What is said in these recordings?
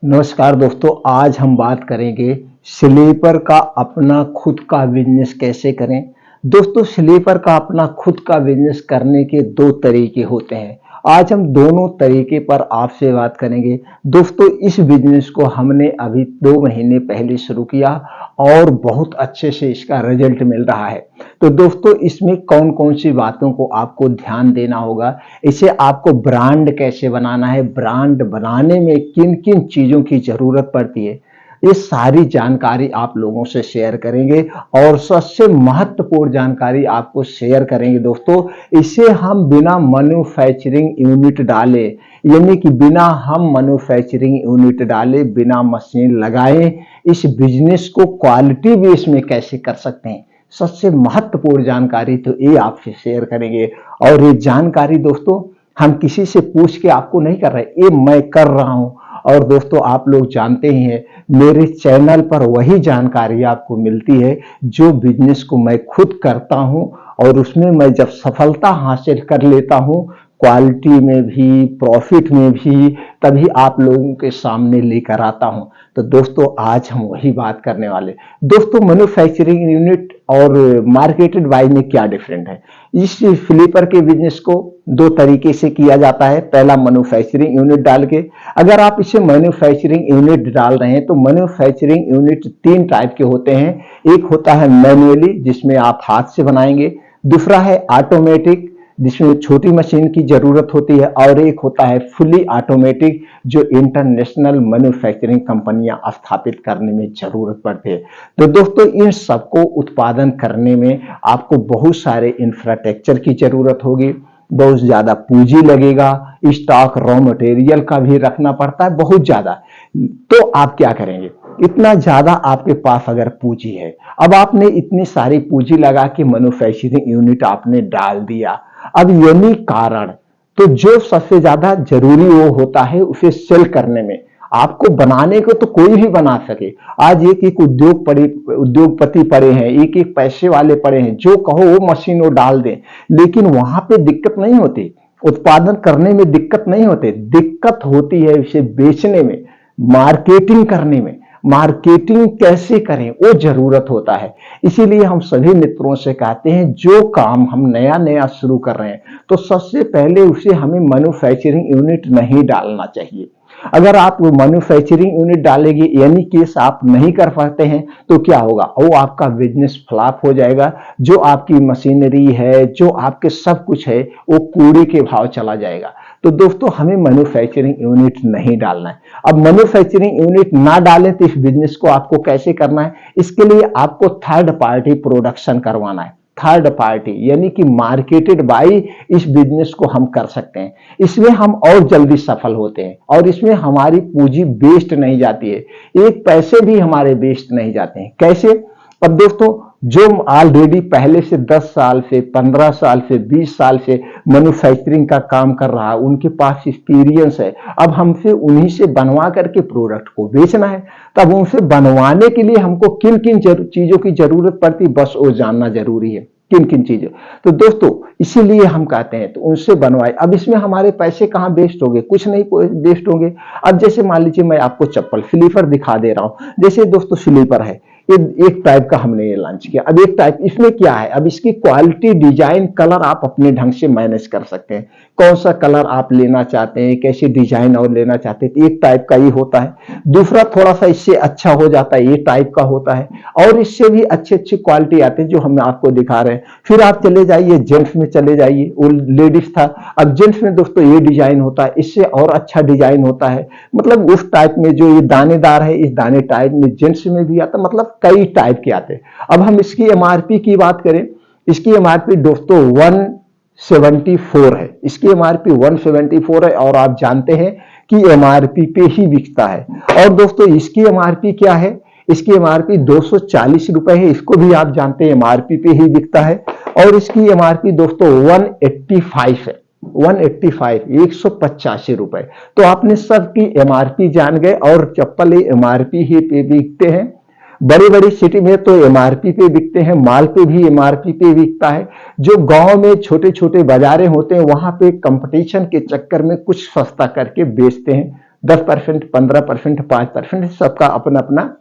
नमस्कार दोस्तों, आज हम बात करेंगे स्लीपर का अपना खुद का बिजनेस कैसे करें। दोस्तों, स्लीपर का अपना खुद का बिजनेस करने के दो तरीके होते हैं। आज हम दोनों तरीके पर आपसे बात करेंगे। दोस्तों, इस बिजनेस को हमने अभी 2 महीने पहले शुरू किया और बहुत अच्छे से इसका रिजल्ट मिल रहा है। तो दोस्तों, इसमें कौन कौन सी बातों को आपको ध्यान देना होगा, इसे आपको ब्रांड कैसे बनाना है, ब्रांड बनाने में किन किन चीजों की जरूरत पड़ती है, ये सारी जानकारी आप लोगों से शेयर करेंगे। और सबसे महत्वपूर्ण जानकारी आपको शेयर करेंगे दोस्तों, इसे हम बिना मैन्युफैक्चरिंग यूनिट डाले, यानी कि बिना हम मैन्युफैक्चरिंग यूनिट डाले, बिना मशीन लगाए, इस बिजनेस को क्वालिटी बेस में कैसे कर सकते हैं। सबसे महत्वपूर्ण जानकारी तो ये आपसे शेयर करेंगे। और ये जानकारी दोस्तों हम किसी से पूछ के आपको नहीं कर रहे, ये मैं कर रहा हूं। और दोस्तों, आप लोग जानते ही हैं, मेरे चैनल पर वही जानकारी आपको मिलती है जो बिजनेस को मैं खुद करता हूं, और उसमें मैं जब सफलता हासिल कर लेता हूं, क्वालिटी में भी, प्रॉफिट में भी, तभी आप लोगों के सामने लेकर आता हूं। तो दोस्तों, आज हम वही बात करने वाले। दोस्तों, मैन्युफैक्चरिंग यूनिट और मार्केटेड बाय में क्या डिफरेंट है। इस फ्लिपर के बिजनेस को दो तरीके से किया जाता है। पहला, मैन्युफैक्चरिंग यूनिट डाल के। अगर आप इसे मैन्युफैक्चरिंग यूनिट डाल रहे हैं तो मैन्युफैक्चरिंग यूनिट 3 टाइप के होते हैं। एक होता है मैन्युअली, जिसमें आप हाथ से बनाएंगे। दूसरा है ऑटोमेटिक, जिसमें छोटी मशीन की जरूरत होती है। और एक होता है फुली ऑटोमेटिक, जो इंटरनेशनल मैन्युफैक्चरिंग कंपनियां स्थापित करने में जरूरत पड़ती है। तो दोस्तों, इन सबको उत्पादन करने में आपको बहुत सारे इंफ्रास्ट्रक्चर की जरूरत होगी, बहुत ज्यादा पूंजी लगेगा, स्टॉक रॉ मटेरियल का भी रखना पड़ता है बहुत ज्यादा। तो आप क्या करेंगे, इतना ज्यादा आपके पास अगर पूंजी है, अब आपने इतनी सारी पूंजी लगा के मैन्युफैक्चरिंग यूनिट आपने डाल दिया, अब यही कारण, तो जो सबसे ज्यादा जरूरी वो होता है उसे सेल करने में। आपको बनाने को तो कोई भी बना सके। आज एक एक उद्योगपति पड़े हैं, एक एक पैसे वाले पड़े हैं, जो कहो वो मशीन वो डाल दें, लेकिन वहां पे दिक्कत नहीं होती, उत्पादन करने में दिक्कत नहीं होती, दिक्कत होती है इसे बेचने में, मार्केटिंग करने में। मार्केटिंग कैसे करें वो जरूरत होता है। इसीलिए हम सभी मित्रों से कहते हैं, जो काम हम नया नया शुरू कर रहे हैं तो सबसे पहले उसे हमें मैन्युफैक्चरिंग यूनिट नहीं डालना चाहिए। अगर आप मैन्युफैक्चरिंग यूनिट डालेंगे, यानी केस आप नहीं कर पाते हैं, तो क्या होगा, वो आपका बिजनेस फ्लॉप हो जाएगा। जो आपकी मशीनरी है, जो आपके सब कुछ है, वो कूड़े के भाव चला जाएगा। तो दोस्तों, हमें मैन्युफैक्चरिंग यूनिट नहीं डालना है। अब मैन्युफैक्चरिंग यूनिट ना डालें तो इस बिजनेस को आपको कैसे करना है, इसके लिए आपको थर्ड पार्टी प्रोडक्शन करवाना है। थर्ड पार्टी यानी कि मार्केटेड बाय इस बिजनेस को हम कर सकते हैं। इसमें हम और जल्दी सफल होते हैं, और इसमें हमारी पूंजी वेस्ट नहीं जाती है, एक पैसे भी हमारे वेस्ट नहीं जाते हैं। कैसे? अब दोस्तों, जो ऑलरेडी पहले से 10 साल से, 15 साल से, 20 साल से मैन्युफैक्चरिंग का काम कर रहा है, उनके पास एक्सपीरियंस है, अब हमसे उन्हीं से बनवा करके प्रोडक्ट को बेचना है। तब उनसे बनवाने के लिए हमको किन किन चीजों की जरूरत पड़ती, बस वो जानना जरूरी है, किन किन चीजों। तो दोस्तों, इसीलिए हम कहते हैं तो उनसे बनवाए। अब इसमें हमारे पैसे कहां वेस्ट होंगे, कुछ नहीं वेस्ट होंगे। अब जैसे मान लीजिए मैं आपको चप्पल स्लीपर दिखा दे रहा हूं। जैसे दोस्तों स्लीपर है, ये एक टाइप का हमने ये लॉन्च किया। अब एक टाइप, इसमें क्या है, अब इसकी क्वालिटी, डिजाइन, कलर आप अपने ढंग से मैनेज कर सकते हैं। कौन सा कलर आप लेना चाहते हैं, कैसी डिजाइन और लेना चाहते हैं, तो एक टाइप का ये होता है। दूसरा थोड़ा सा इससे अच्छा हो जाता है, ये टाइप का होता है। और इससे भी अच्छी अच्छी क्वालिटी आती है जो हम आपको दिखा रहे हैं। फिर आप चले जाइए जेंट्स में, चले जाइए, वो लेडीज था। अब जेंट्स में दोस्तों ये डिजाइन होता है, इससे और अच्छा डिजाइन होता है। मतलब उस टाइप में जो ये दानेदार है, इस दाने टाइप में जेंट्स में भी आता है, मतलब कई टाइप के आते हैं। अब हम इसकी एमआरपी की बात करें, इसकी एमआरपी दोस्तों 174 है। इसकी एमआरपी 174 है, और आप जानते हैं कि एमआरपी पे ही बिकता है। और दोस्तों, इसकी एमआरपी क्या है, इसकी एमआरपी 240 रुपए है, इसको भी आप जानते हैं एमआरपी पे ही बिकता है। और इसकी एमआरपी दोस्तों 185 है, 185, 185 रुपए। तो आपने सबकी एमआरपी जान गए, और चप्पल एमआरपी ही पे बिकते हैं। बड़ी बड़ी सिटी में तो एमआरपी पे बिकते हैं, माल पे भी एमआरपी पे बिकता है। जो गांव में छोटे छोटे बाजारें होते हैं, वहां पे कंपटीशन के चक्कर में कुछ सस्ता करके बेचते हैं। 10%, 15%, 5%, सबका अपना अपना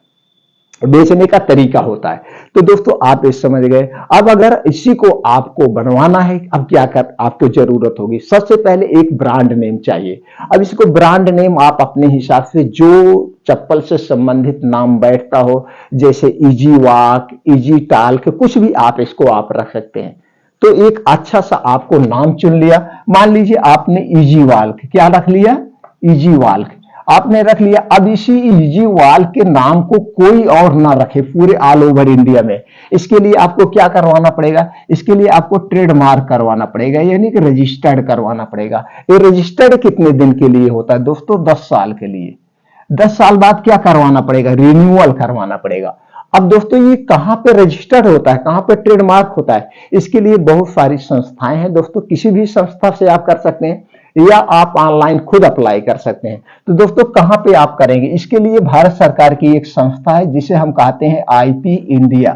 बेचने का तरीका होता है। तो दोस्तों आप इस समझ गए। अब अगर इसी को आपको बनवाना है, अब क्या कर आपको जरूरत होगी, सबसे पहले एक ब्रांड नेम चाहिए। अब इसको ब्रांड नेम आप अपने हिसाब से जो चप्पल से संबंधित नाम बैठता हो, जैसे इजी वॉक, इजी टाल्क, कुछ भी आप इसको आप रख सकते हैं। तो एक अच्छा सा आपको नाम चुन लिया, मान लीजिए आपने इजी वॉक क्या रख लिया, इजी वॉक आपने रख लिया। अब इसी इजी वॉल के नाम को कोई और ना रखे पूरे ऑल ओवर इंडिया में। इसके लिए आपको क्या करवाना पड़ेगा, इसके लिए आपको ट्रेडमार्क करवाना पड़ेगा, यानी कि रजिस्टर्ड करवाना पड़ेगा। ये रजिस्टर्ड कितने दिन के लिए होता है दोस्तों, 10 साल के लिए। 10 साल बाद क्या करवाना पड़ेगा, रिन्यूअल करवाना पड़ेगा। अब दोस्तों ये कहां पे रजिस्टर्ड होता है, कहां पे ट्रेडमार्क होता है, इसके लिए बहुत सारी संस्थाएं हैं दोस्तों, किसी भी संस्था से आप कर सकते हैं या आप ऑनलाइन खुद अप्लाई कर सकते हैं। तो दोस्तों कहां पे आप करेंगे, इसके लिए भारत सरकार की एक संस्था है जिसे हम कहते हैं आईपी इंडिया।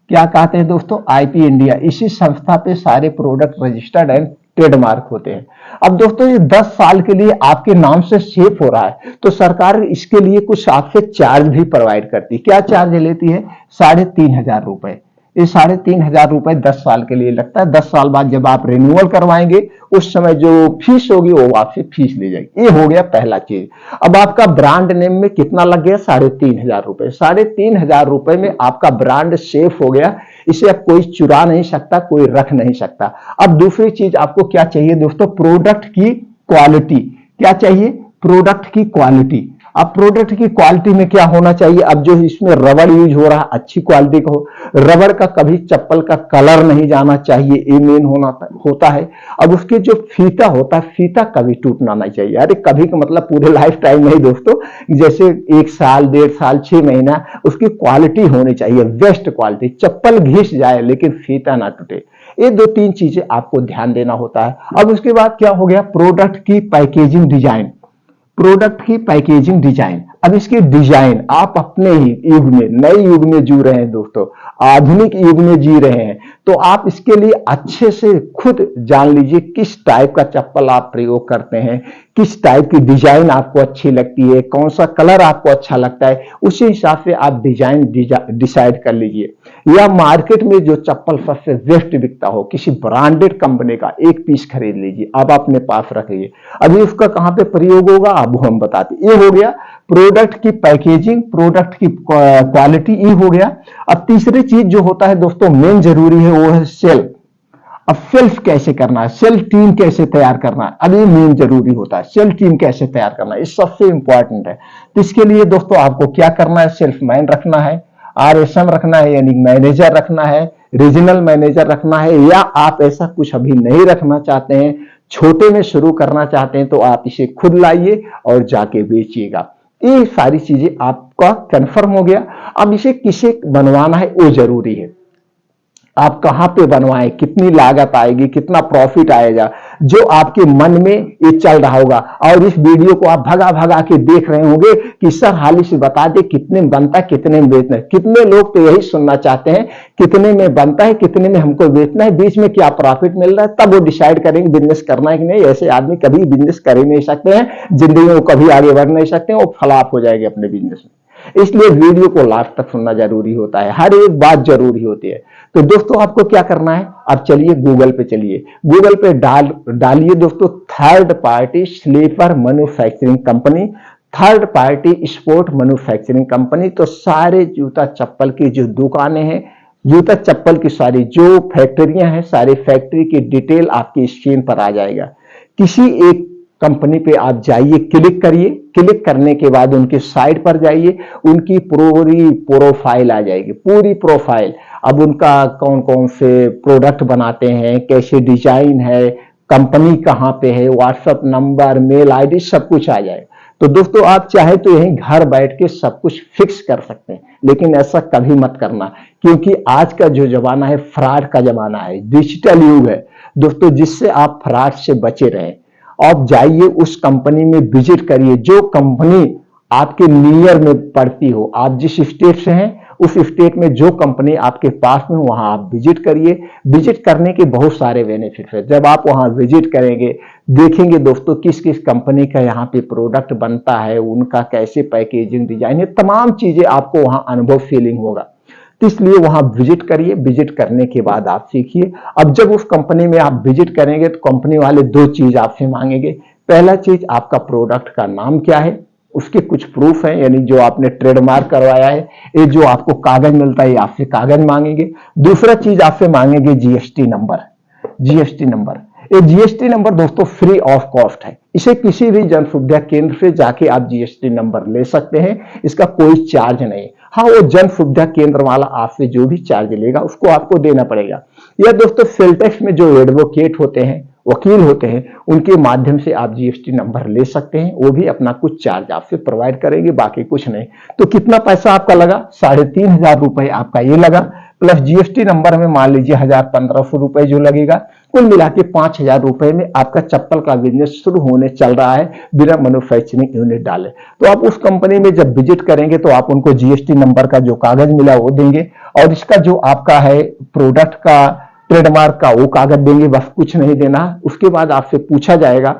क्या कहते हैं दोस्तों, आईपी इंडिया। इसी संस्था पे सारे प्रोडक्ट रजिस्टर्ड एंड ट्रेडमार्क होते हैं। अब दोस्तों ये 10 साल के लिए आपके नाम से सेफ हो रहा है, तो सरकार इसके लिए कुछ आपसे चार्ज भी प्रोवाइड करती है। क्या चार्ज लेती है, 3,500 रुपए। ये 3,500 रुपए 10 साल के लिए लगता है। 10 साल बाद जब आप रिन्यूअल करवाएंगे उस समय जो फीस होगी वो आपसे फीस ली जाएगी। ये हो गया पहला चीज। अब आपका ब्रांड नेम में कितना लग गया, 3,500 रुपए। 3,500 रुपए में आपका ब्रांड सेफ हो गया, इसे अब कोई चुरा नहीं सकता, कोई रख नहीं सकता। अब दूसरी चीज आपको क्या चाहिए दोस्तों, प्रोडक्ट की क्वालिटी। क्या चाहिए, प्रोडक्ट की क्वालिटी। अब प्रोडक्ट की क्वालिटी में क्या होना चाहिए, अब जो इसमें रबड़ यूज हो रहा है अच्छी क्वालिटी का हो, रबड़ का कभी चप्पल का कलर नहीं जाना चाहिए, ये मेन होता है। अब उसके जो फीता होता है, फीता कभी टूटना नहीं चाहिए। अरे कभी का मतलब पूरे लाइफ टाइम नहीं दोस्तों, जैसे 1 साल, 1.5 साल, 6 महीना, उसकी क्वालिटी होनी चाहिए, बेस्ट क्वालिटी। चप्पल घिस जाए लेकिन फीता ना टूटे। ये 2-3 चीजें आपको ध्यान देना होता है। अब उसके बाद क्या हो गया, प्रोडक्ट की पैकेजिंग डिजाइन। प्रोडक्ट की पैकेजिंग डिजाइन। अब इसकी डिजाइन आप अपने ही युग में, नए युग में जी रहे हैं दोस्तों, आधुनिक युग में जी रहे हैं, तो आप इसके लिए अच्छे से खुद जान लीजिए किस टाइप का चप्पल आप प्रयोग करते हैं, किस टाइप की डिजाइन आपको अच्छी लगती है, कौन सा कलर आपको अच्छा लगता है, उसी हिसाब से आप डिजाइन डिसाइड कर लीजिए। या मार्केट में जो चप्पल सबसे बेस्ट बिकता हो, किसी ब्रांडेड कंपनी का एक पीस खरीद लीजिए, आप अपने पास रखिए। अभी उसका कहां पे प्रयोग होगा अब हम बताते। ये हो गया प्रोडक्ट की पैकेजिंग, प्रोडक्ट की क्वालिटी, ये हो गया। अब तीसरी चीज जो होता है दोस्तों मेन जरूरी है वो है सेल। अब सेल्फ कैसे करना है, सेल्फ टीम कैसे तैयार करना है, अब ये मेन जरूरी होता है। सेल्फ टीम कैसे तैयार करना है, ये सबसे इंपॉर्टेंट है। तो इसके लिए दोस्तों आपको क्या करना है, सेल्फ मैन रखना है, आरएसएम रखना है यानी मैनेजर रखना है, रीजनल मैनेजर रखना है, या आप ऐसा कुछ अभी नहीं रखना चाहते हैं, छोटे में शुरू करना चाहते हैं, तो आप इसे खुद लाइए और जाके बेचिएगा। ये सारी चीजें आपका कंफर्म हो गया। अब इसे किसे बनवाना है वो जरूरी है। आप कहां पे बनवाएं, कितनी लागत आएगी, कितना प्रॉफिट आएगा, जो आपके मन में ये चल रहा होगा। और इस वीडियो को आप भगा भगा के देख रहे होंगे कि सर हाली से बता दे कितने में बनता है, कितने में बेचना है। कितने लोग तो यही सुनना चाहते हैं, कितने में बनता है, कितने में हमको बेचना है, बीच में क्या प्रॉफिट मिल रहा है, तब वो डिसाइड करेंगे बिजनेस करना है कि नहीं। ऐसे आदमी कभी बिजनेस कर ही नहीं सकते हैं, जिंदगी में वो कभी आगे बढ़ नहीं सकते हैं, वो फ्लॉप हो जाएंगे अपने बिजनेस में। इसलिए वीडियो को लास्ट तक सुनना जरूरी होता है, हर एक बात जरूरी होती है। तो दोस्तों आपको क्या करना है, अब चलिए गूगल पे चलिए, गूगल पे डालिए दोस्तों third party slipper manufacturing company, third party sport manufacturing company. तो सारे जूता चप्पल की जो दुकानें हैं, जूता चप्पल की सारी जो फैक्ट्रियां हैं, सारी फैक्ट्री की डिटेल आपकी स्क्रीन पर आ जाएगा। किसी एक कंपनी पे आप जाइए, क्लिक करिए, क्लिक करने के बाद उनके साइट पर जाइए, उनकी पूरी प्रोफाइल आ जाएगी, पूरी प्रोफाइल। अब उनका कौन कौन से प्रोडक्ट बनाते हैं, कैसे डिजाइन है, कंपनी कहां पे है, व्हाट्सएप नंबर, मेल आईडी, सब कुछ आ जाएगा। तो दोस्तों आप चाहे तो यहीं घर बैठ के सब कुछ फिक्स कर सकते हैं, लेकिन ऐसा कभी मत करना, क्योंकि आज का जो जमाना है फ्रॉड का जमाना है, डिजिटल युग है दोस्तों, जिससे आप फ्रॉड से बचे रहें। आप जाइए उस कंपनी में विजिट करिए जो कंपनी आपके नियर में पड़ती हो। आप जिस स्टेट से हैं उस स्टेट में जो कंपनी आपके पास में, वहां आप विजिट करिए। विजिट करने के बहुत सारे बेनिफिट है। जब आप वहां विजिट करेंगे, देखेंगे दोस्तों किस किस कंपनी का यहाँ पे प्रोडक्ट बनता है, उनका कैसे पैकेजिंग डिजाइन है, तमाम चीजें आपको वहां अनुभव फीलिंग होगा। तो इसलिए वहां विजिट करिए। विजिट करने के बाद आप सीखिए। अब जब उस कंपनी में आप विजिट करेंगे तो कंपनी वाले दो चीज आपसे मांगेंगे। पहला चीज, आपका प्रोडक्ट का नाम क्या है, उसके कुछ प्रूफ है, यानी जो आपने ट्रेडमार्क करवाया है, ये जो आपको कागज मिलता है, ये आपसे कागज मांगेंगे। दूसरा चीज आपसे मांगेंगे जीएसटी नंबर। जीएसटी नंबर, ये जीएसटी नंबर दोस्तों फ्री ऑफ कॉस्ट है। इसे किसी भी जन सुविधा केंद्र से जाके आप जीएसटी नंबर ले सकते हैं, इसका कोई चार्ज नहीं। हाँ, वो जन सुविधा केंद्र वाला आपसे जो भी चार्ज लेगा उसको आपको देना पड़ेगा। या दोस्तों सेलटेक्स में जो एडवोकेट होते हैं, वकील होते हैं, उनके माध्यम से आप जीएसटी नंबर ले सकते हैं। वो भी अपना कुछ चार्ज आपसे प्रोवाइड करेंगे, बाकी कुछ नहीं। तो कितना पैसा आपका लगा? 3,500 रुपए आपका ये लगा, प्लस जीएसटी नंबर में मान लीजिए 1,000-1,500 रुपए जो लगेगा। कुल मिला के 5,000 रुपए में आपका चप्पल का बिजनेस शुरू होने चल रहा है, बिना मैन्युफैक्चरिंग यूनिट डाले। तो आप उस कंपनी में जब विजिट करेंगे तो आप उनको जीएसटी नंबर का जो कागज मिला वो देंगे, और इसका जो आपका है प्रोडक्ट का ट्रेडमार्क का वो कागज देंगे, बस कुछ नहीं देना। उसके बाद आपसे पूछा जाएगा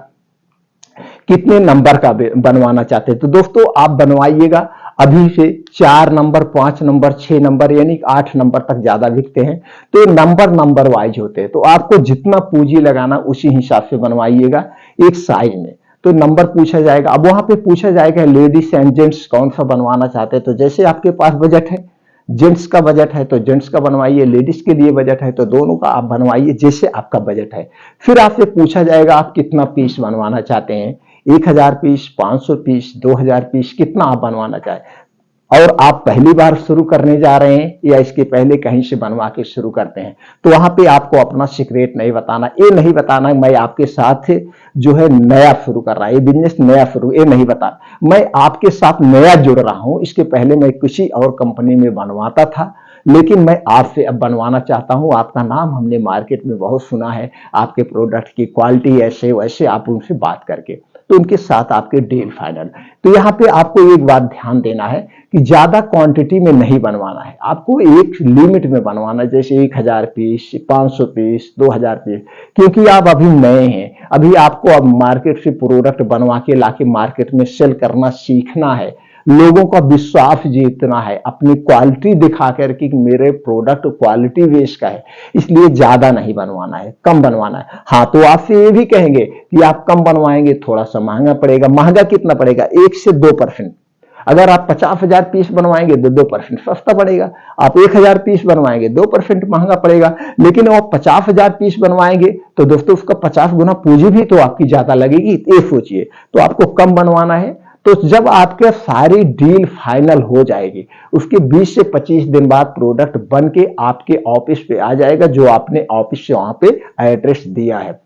कितने नंबर का बनवाना चाहते हैं। तो दोस्तों आप बनवाइएगा अभी से 4 नंबर, 5 नंबर, 6 नंबर, यानी 8 नंबर तक ज्यादा बिकते हैं। तो नंबर वाइज होते हैं, तो आपको जितना पूंजी लगाना उसी हिसाब से बनवाइएगा एक साइज में। तो नंबर पूछा जाएगा। अब वहां पे पूछा जाएगा लेडीज एंड जेंट्स कौन सा बनवाना चाहते हैं। तो जैसे आपके पास बजट है, जेंट्स का बजट है तो जेंट्स का बनवाइए, लेडीज के लिए बजट है तो दोनों का आप बनवाइए, जैसे आपका बजट है। फिर आपसे पूछा जाएगा आप कितना पीस बनवाना चाहते हैं, 1,000 पीस, 500 पीस, 2,000 पीस, कितना आप बनवाना चाहें। और आप पहली बार शुरू करने जा रहे हैं या इसके पहले कहीं से बनवा के शुरू करते हैं, तो वहां पे आपको अपना सीक्रेट नहीं बताना। ये नहीं बताना मैं आपके साथ जो है नया शुरू कर रहा है, ये बिजनेस नया शुरू, ये नहीं बता, मैं आपके साथ नया जुड़ रहा हूं। इसके पहले मैं किसी और कंपनी में बनवाता था, लेकिन मैं आपसे अब बनवाना चाहता हूं। आपका नाम हमने मार्केट में बहुत सुना है, आपके प्रोडक्ट की क्वालिटी ऐसे वैसे। आप उनसे बात करके तो उनके साथ आपके डील फाइनल। तो यहाँ पे आपको एक बात ध्यान देना है कि ज्यादा क्वांटिटी में नहीं बनवाना है, आपको एक लिमिट में बनवाना है, जैसे 1,000 पीस, 500 पीस, 2,000 पीस। क्योंकि आप अभी नए हैं, अभी आपको अब मार्केट से प्रोडक्ट बनवा के लाके मार्केट में सेल करना सीखना है, लोगों का विश्वास जीतना है, अपनी क्वालिटी दिखा करके कि मेरे प्रोडक्ट क्वालिटी बेस का है, इसलिए ज्यादा नहीं बनवाना है, कम बनवाना है। हाँ, तो आपसे ये भी कहेंगे कि आप कम बनवाएंगे थोड़ा सा महंगा पड़ेगा। महंगा कितना पड़ेगा? 1 से 2%। अगर आप 50,000 पीस बनवाएंगे तो 2% सस्ता पड़ेगा। आप 1,000 पीस बनवाएंगे 2% महंगा पड़ेगा। लेकिन आप 50,000 पीस बनवाएंगे तो दोस्तों उसका 50 गुना पूंजी भी तो आपकी ज्यादा लगेगी। ये सोचिए, तो आपको कम बनवाना है। तो जब आपके सारी डील फाइनल हो जाएगी, उसके 20 से 25 दिन बाद प्रोडक्ट बन के आपके ऑफिस पे आ जाएगा, जो आपने ऑफिस से वहां पे एड्रेस दिया है।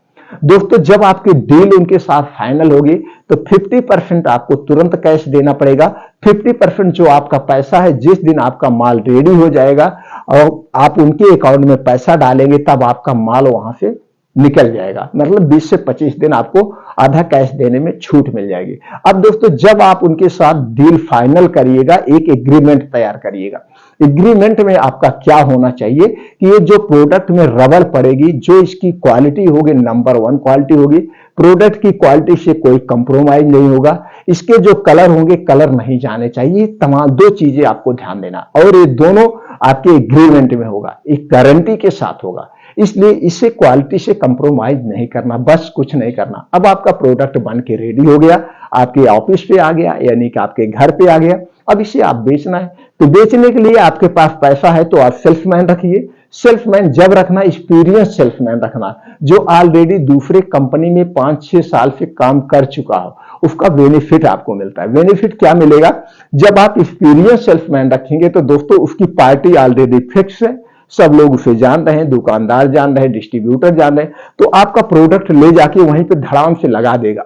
दोस्तों जब आपकी डील उनके साथ फाइनल होगी तो 50% आपको तुरंत कैश देना पड़ेगा। 50% जो आपका पैसा है, जिस दिन आपका माल रेडी हो जाएगा और आप उनके अकाउंट में पैसा डालेंगे, तब आपका माल वहां से निकल जाएगा। मतलब 20 से 25 दिन आपको आधा कैश देने में छूट मिल जाएगी। अब दोस्तों जब आप उनके साथ डील फाइनल करिएगा, एक एग्रीमेंट तैयार करिएगा। एग्रीमेंट में आपका क्या होना चाहिए कि ये जो प्रोडक्ट में रबड़ पड़ेगी, जो इसकी क्वालिटी होगी नंबर 1 क्वालिटी होगी, प्रोडक्ट की क्वालिटी से कोई कंप्रोमाइज नहीं होगा। इसके जो कलर होंगे, कलर नहीं जाने चाहिए। तमाम 2 चीजें आपको ध्यान देना, और ये दोनों आपके एग्रीमेंट में होगा, एक गारंटी के साथ होगा। इसलिए इसे क्वालिटी से कंप्रोमाइज नहीं करना, बस कुछ नहीं करना। अब आपका प्रोडक्ट बन के रेडी हो गया, आपके ऑफिस पे आ गया, यानी कि आपके घर पे आ गया। अब इसे आप बेचना है, तो बेचने के लिए आपके पास पैसा है तो आप सेल्समैन रखिए। सेल्समैन जब रखना, एक्सपीरियंस सेल्समैन रखना, जो ऑलरेडी दूसरे कंपनी में 5-6 साल से काम कर चुका हो। उसका बेनिफिट आपको मिलता है। बेनिफिट क्या मिलेगा? जब आप एक्सपीरियंस सेल्समैन रखेंगे तो दोस्तों उसकी पार्टी ऑलरेडी फिक्स है, सब लोग उसे जान रहे हैं, दुकानदार जान रहे हैं, डिस्ट्रीब्यूटर जान रहे हैं, तो आपका प्रोडक्ट ले जाके वहीं पे धड़ाम से लगा देगा।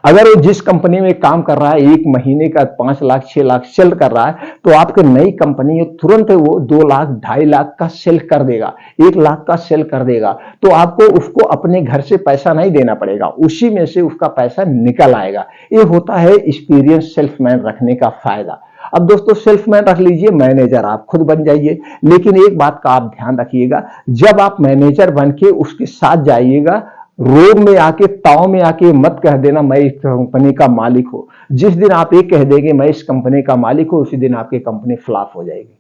अगर वो जिस कंपनी में काम कर रहा है 1 महीने का 5 लाख 6 लाख सेल कर रहा है, तो आपके नई कंपनी है तुरंत वो 2 लाख 2.5 लाख का सेल कर देगा, 1 लाख का सेल कर देगा। तो आपको उसको अपने घर से पैसा नहीं देना पड़ेगा, उसी में से उसका पैसा निकल आएगा। ये होता है एक्सपीरियंस सेल्समैन रखने का फायदा। अब दोस्तों सेल्समैन रख लीजिए, मैनेजर आप खुद बन जाइए। लेकिन एक बात का आप ध्यान रखिएगा, जब आप मैनेजर बन के उसके साथ जाइएगा, रोब में आके ताव में आके मत कह देना मैं इस कंपनी का मालिक हूं। जिस दिन आप ये कह देंगे मैं इस कंपनी का मालिक हूं, उसी दिन आपकी कंपनी फ्लॉप हो जाएगी।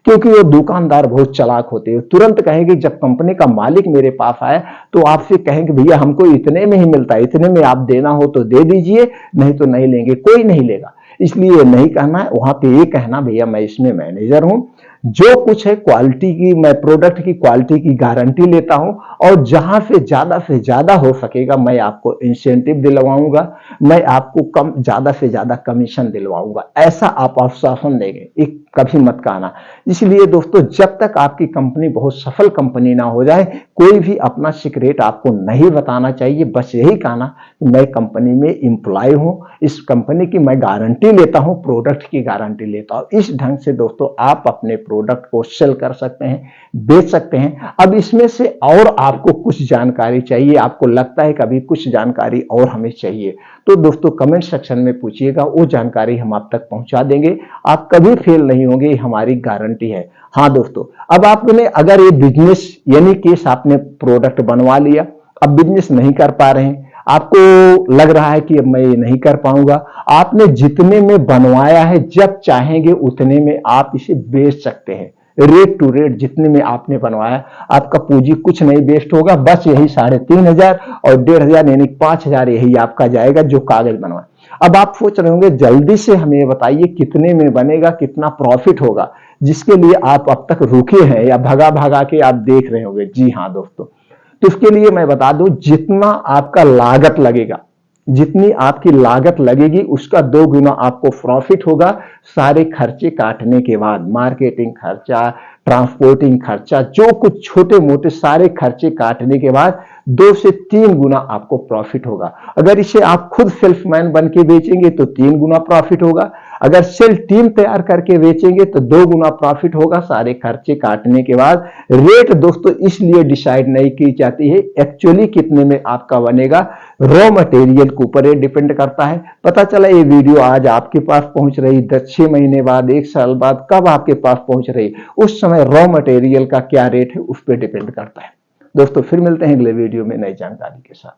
क्योंकि वो दुकानदार बहुत चालाक होते हैं, तुरंत कहेंगे जब कंपनी का मालिक मेरे पास आए तो आपसे कहेंगे भैया हमको इतने में ही मिलता है, इतने में आप देना हो तो दे दीजिए, नहीं तो नहीं लेंगे, कोई नहीं लेगा। इसलिए नहीं कहना है, वहां पे ये कहना भैया मैं इसमें मैनेजर हूं, जो कुछ है क्वालिटी की, मैं प्रोडक्ट की क्वालिटी की गारंटी लेता हूं, और जहां से ज्यादा हो सकेगा मैं आपको इंसेंटिव दिलवाऊंगा, मैं आपको कम ज्यादा से ज्यादा कमीशन दिलवाऊंगा, ऐसा आप आश्वासन देंगे, एक कभी मत कहना। इसलिए दोस्तों जब तक आपकी कंपनी बहुत सफल कंपनी ना हो जाए, कोई भी अपना सीक्रेट आपको नहीं बताना चाहिए। बस यही कहना कि मैं कंपनी में एम्प्लॉय हूं, इस कंपनी की मैं गारंटी लेता हूं, प्रोडक्ट की गारंटी लेता हूं। इस ढंग से दोस्तों आप अपने प्रोडक्ट को सेल कर सकते हैं, बेच सकते हैं। अब इसमें से और आपको कुछ जानकारी चाहिए, आपको लगता है कभी कुछ जानकारी और हमें चाहिए, तो दोस्तों कमेंट सेक्शन में पूछिएगा, वो जानकारी हम आप तक पहुंचा देंगे। आप कभी फेल नहीं होंगे, हमारी गारंटी है। हाँ दोस्तों, अब आपने अगर ये बिजनेस यानी केस आपने प्रोडक्ट बनवा लिया, अब बिजनेस नहीं कर पा रहे हैं, आपको लग रहा है कि अब मैं ये नहीं कर पाऊंगा, आपने जितने में बनवाया है जब चाहेंगे उतने में आप इसे बेच सकते हैं। रेट टू रेट जितने में आपने बनवाया, आपका पूंजी कुछ नहीं वेस्ट होगा, बस यही 3,500 और 1,500 यानी 5,000 यही आपका जाएगा जो कागज बनवाए। अब आप सोच रहे होंगे जल्दी से हमें बताइए कितने में बनेगा, कितना प्रॉफिट होगा, जिसके लिए आप अब तक रुके हैं या भगा भगा के आप देख रहे होंगे। जी हाँ दोस्तों, तो इसके लिए मैं बता दूं, जितना आपका लागत लगेगा, जितनी आपकी लागत लगेगी उसका 2 गुना आपको प्रॉफिट होगा, सारे खर्चे काटने के बाद। मार्केटिंग खर्चा, ट्रांसपोर्टिंग खर्चा, जो कुछ छोटे मोटे सारे खर्चे काटने के बाद 2 से 3 गुना आपको प्रॉफिट होगा। अगर इसे आप खुद सेल्समैन बन के बेचेंगे तो 3 गुना प्रॉफिट होगा, अगर सेल टीम तैयार करके बेचेंगे तो 2 गुना प्रॉफिट होगा, सारे खर्चे काटने के बाद। रेट दोस्तों इसलिए डिसाइड नहीं की जाती है एक्चुअली कितने में आपका बनेगा, रॉ मटेरियल के ऊपर ये डिपेंड करता है। पता चला ये वीडियो आज आपके पास पहुंच रही, 6 महीने बाद, 1 साल बाद कब आपके पास पहुंच रही, उस समय रॉ मटेरियल का क्या रेट है उस पर डिपेंड करता है। दोस्तों फिर मिलते हैं अगले वीडियो में नई जानकारी के साथ।